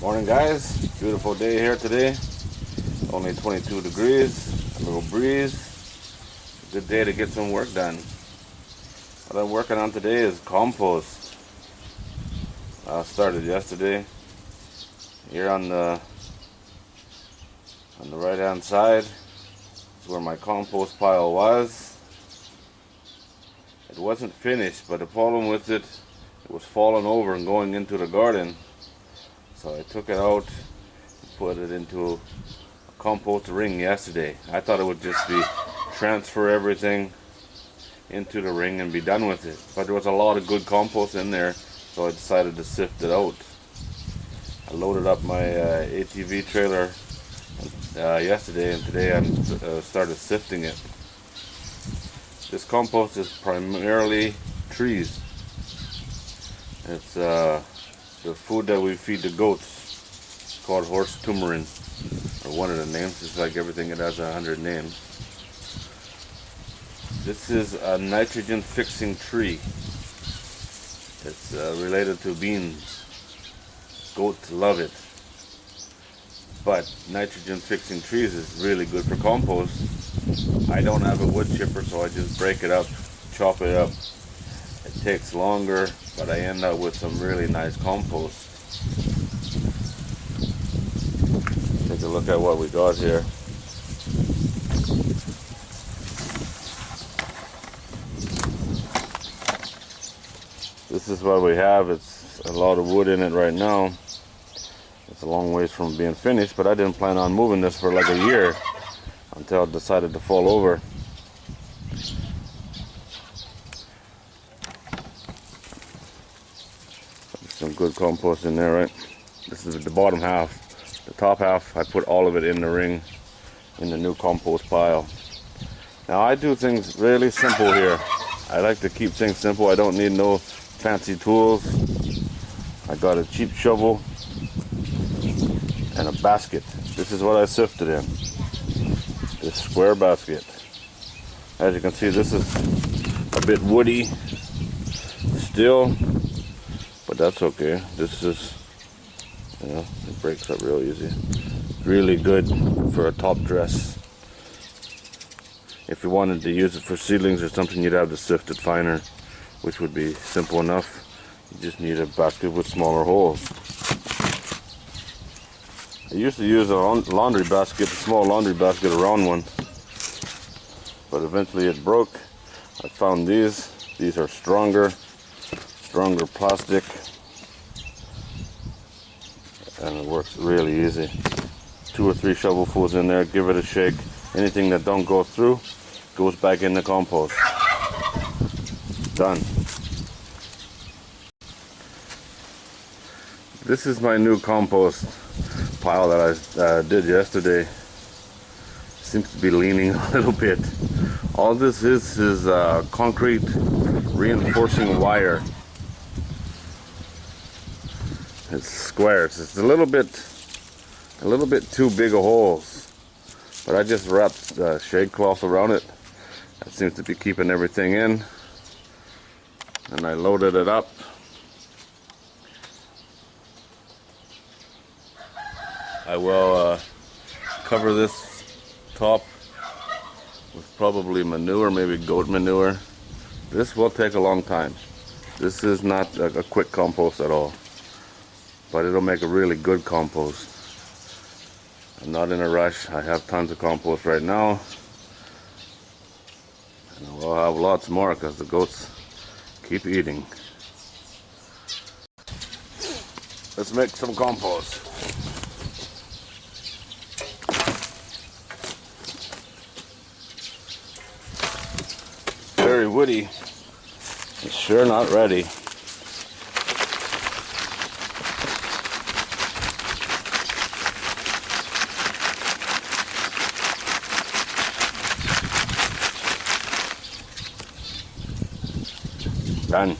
Morning guys, beautiful day here today. Only 22 degrees, a little breeze. Good day to get some work done. What I'm working on today is compost. I started yesterday. Here on the right hand side is where my compost pile was. It wasn't finished, but the problem with it was falling over and going into the garden. So I took it out and put it into a compost ring yesterday. I thought it would just be transfer everything into the ring and be done with it. But there was a lot of good compost in there, so I decided to sift it out. I loaded up my ATV trailer yesterday, and today I started sifting it. This compost is primarily trees. It's the food that we feed the goats. It's called horse turmeric, or one of the names. It's like everything, it has 100 names. This is a nitrogen fixing tree. It's related to beans. Goats love it. But nitrogen fixing trees is really good for compost. I don't have a wood chipper, so I just break it up, chop it up. It takes longer, but I end up with some really nice compost. Take a look at what we got here. This is what we have. It's a lot of wood in it right now. It's a long ways from being finished, but I didn't plan on moving this for like a year until it decided to fall over. Some good compost in there, right? This is the bottom half. The top half, I put all of it in the ring, in the new compost pile. Now I do things really simple here. I like to keep things simple. I don't need no fancy tools. I got a cheap shovel and a basket. This is what I sifted in. This square basket. As you can see, this is a bit woody still, but that's okay. This is, it breaks up real easy. Really good for a top dress. If you wanted to use it for seedlings or something, you'd have to sift it finer, which would be simple enough. You just need a basket with smaller holes. I used to use a laundry basket, a small laundry basket, a round one, but eventually it broke. I found these. These are stronger plastic, and it works really easy. 2 or 3 shovelfuls in there, give it a shake. Anything that don't go through goes back in the compost. Done. This is my new compost pile that I did yesterday. Seems to be leaning a little bit. All this is concrete reinforcing wire. It's squares. It's a little bit too big of holes, but I just wrapped shade cloth around it. That seems to be keeping everything in. And I loaded it up. I will cover this top with probably manure, maybe goat manure. This will take a long time. This is not a quick compost at all, but it'll make a really good compost. I'm not in a rush. I have tons of compost right now, and I will have lots more because the goats keep eating. Let's make some compost. Very woody. It's sure not ready. Done.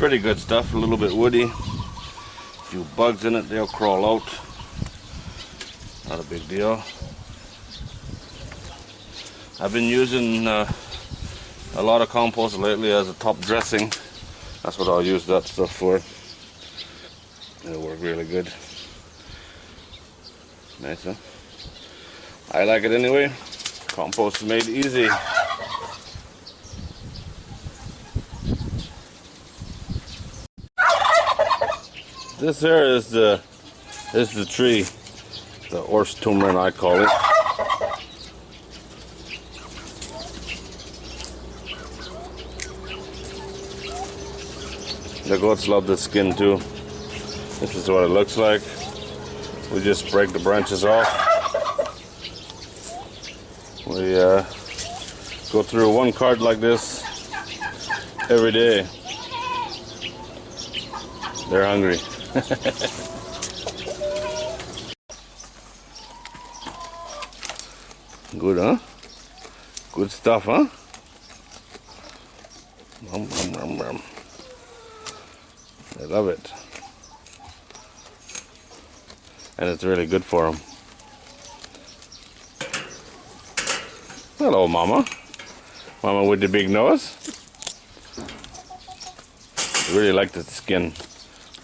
pretty good stuff, a little bit woody. A few bugs in it, they'll crawl out. Not a big deal. I've been using a lot of compost lately as a top dressing. That's what I'll use that stuff for. It'll work really good. Nice, huh? I like it anyway. Compost is made easy. This here is the tree, the Orstumren I call it. The goats love the skin too. This is what it looks like. We just break the branches off. We go through one cart like this every day. They're hungry. Good, huh? Good stuff, huh? Nom, nom, nom, nom. I love it. And it's really good for them. Hello, Mama. Mama with the big nose. I really like the skin,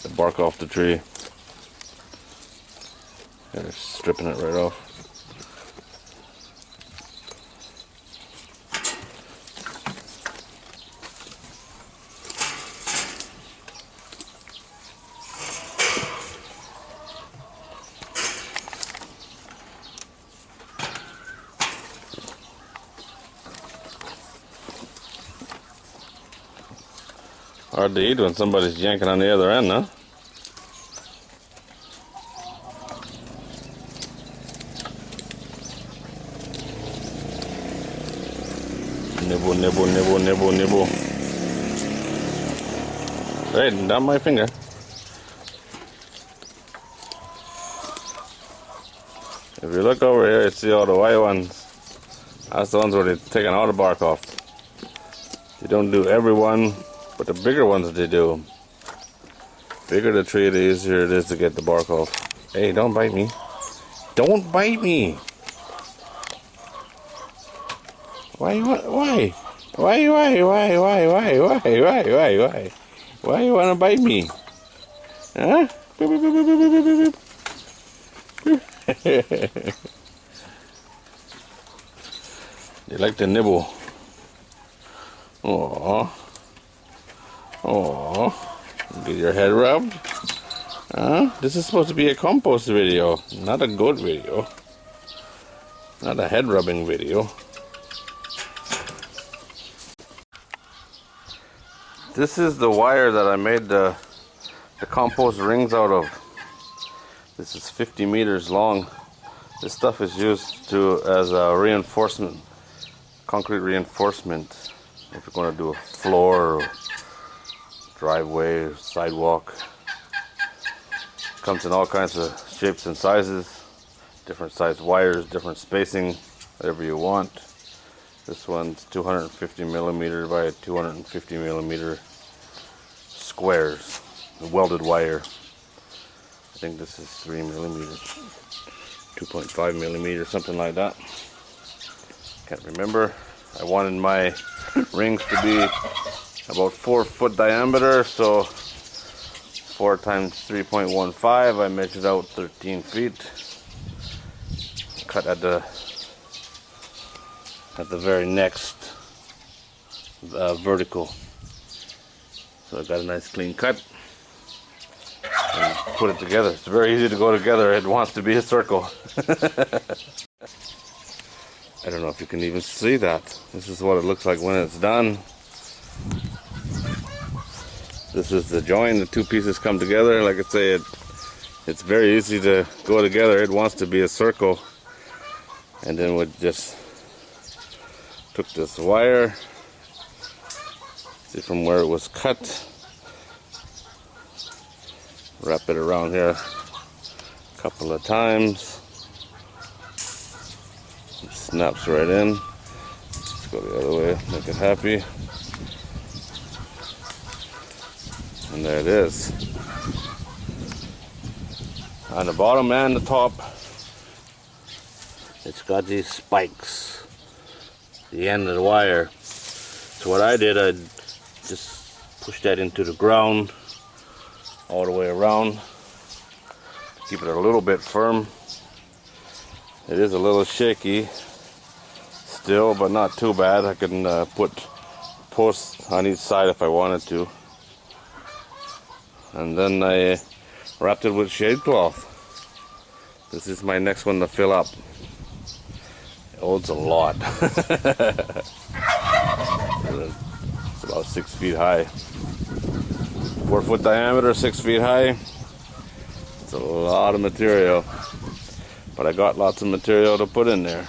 the bark off the tree. They're stripping it right off. Hard to eat when somebody's yanking on the other end, huh? Nibble, nibble, nibble, nibble, nibble. Right, down my finger. If you look over here, you see all the white ones. That's the ones where they're taking all the bark off. You don't do every one. But the bigger ones they do. Bigger the tree, the easier it is to get the bark off. Hey, don't bite me. Don't bite me. Why? Why you wanna bite me? Huh? You like to nibble. Aww. Oh, get your head rubbed? Huh? This is supposed to be a compost video, not a goat video. Not a head rubbing video. This is the wire that I made the compost rings out of. This is 50 meters long. This stuff is used as a reinforcement, concrete reinforcement. If you're going to do a floor or driveway, sidewalk. Comes in all kinds of shapes and sizes, different size wires, different spacing, whatever you want. This one's 250 millimeter by 250 millimeter squares, the welded wire. I think this is 3 millimeters, 2.5 millimeters, something like that. Can't remember. I wanted my rings to be about 4 foot diameter, so 4 times 3.15, I measured out 13 feet. Cut at the very next vertical. So I got a nice clean cut and put it together. It's very easy to go together. It wants to be a circle. I don't know if you can even see that. This is what it looks like when it's done. This is the join. The two pieces come together. Like I say, it's very easy to go together. It wants to be a circle. And then we just took this wire, see from where it was cut, wrap it around here a couple of times. It snaps right in. Let's go the other way, make it happy. And there it is. On the bottom and the top, it's got these spikes, the end of the wire. So what I did, I just pushed that into the ground all the way around to keep it a little bit firm. It is a little shaky still, but not too bad. I can put posts on each side if I wanted to. And then I wrapped it with shade cloth. This is my next one to fill up. It holds a lot. It's about 6 feet high. 4 foot diameter, 6 feet high. It's a lot of material. But I got lots of material to put in there.